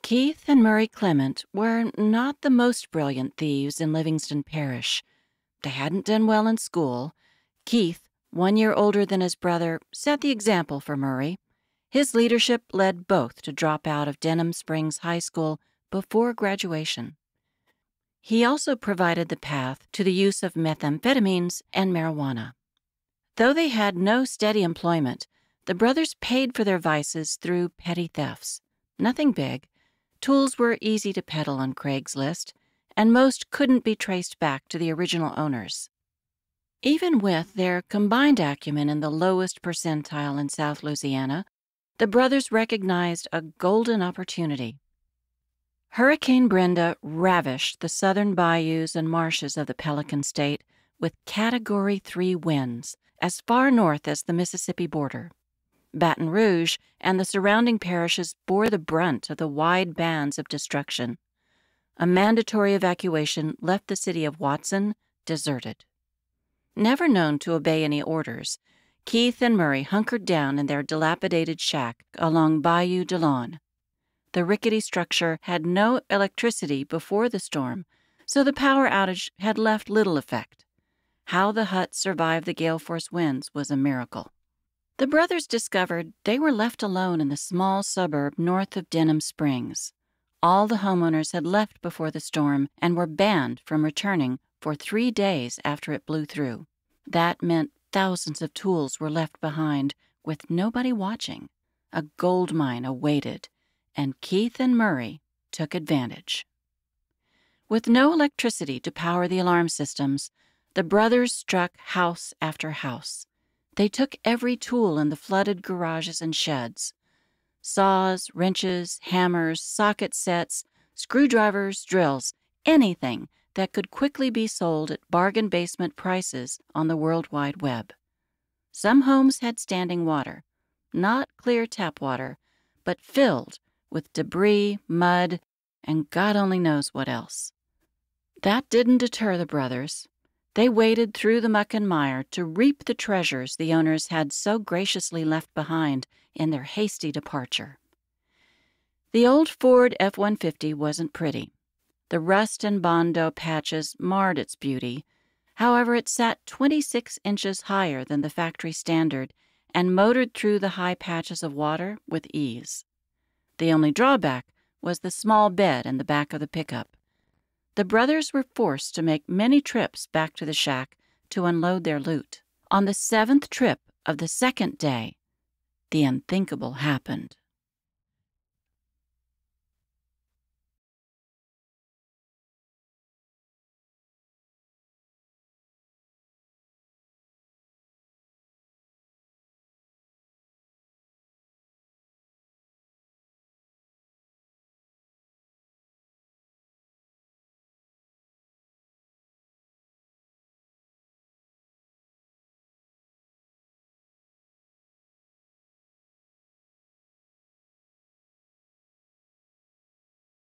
Keith and Murray Clement were not the most brilliant thieves in Livingston Parish. They hadn't done well in school. Keith, 1 year older than his brother, set the example for Murray. His leadership led both to drop out of Denham Springs High School before graduation. He also provided the path to the use of methamphetamines and marijuana. Though they had no steady employment, the brothers paid for their vices through petty thefts. Nothing big. Tools were easy to peddle on Craigslist, and most couldn't be traced back to the original owners. Even with their combined acumen in the lowest percentile in South Louisiana, the brothers recognized a golden opportunity. Hurricane Brenda ravished the southern bayous and marshes of the Pelican State with Category 3 winds as far north as the Mississippi border. Baton Rouge and the surrounding parishes bore the brunt of the wide bands of destruction. A mandatory evacuation left the city of Watson deserted. Never known to obey any orders, Keith and Murray hunkered down in their dilapidated shack along Bayou DeLon. The rickety structure had no electricity before the storm, so the power outage had left little effect. How the hut survived the gale force winds was a miracle. The brothers discovered they were left alone in the small suburb north of Denham Springs. All the homeowners had left before the storm and were banned from returning for 3 days after it blew through. That meant thousands of tools were left behind with nobody watching. A gold mine awaited, and Keith and Murray took advantage. With no electricity to power the alarm systems, the brothers struck house after house. They took every tool in the flooded garages and sheds. Saws, wrenches, hammers, socket sets, screwdrivers, drills, anything that could quickly be sold at bargain basement prices on the World Wide Web. Some homes had standing water, not clear tap water, but filled with debris, mud, and God only knows what else. That didn't deter the brothers. They waded through the muck and mire to reap the treasures the owners had so graciously left behind in their hasty departure. The old Ford F-150 wasn't pretty. The rust and bondo patches marred its beauty. However, it sat 26 inches higher than the factory standard and motored through the high patches of water with ease. The only drawback was the small bed in the back of the pickup. The brothers were forced to make many trips back to the shack to unload their loot. On the 7th trip of the second day, the unthinkable happened.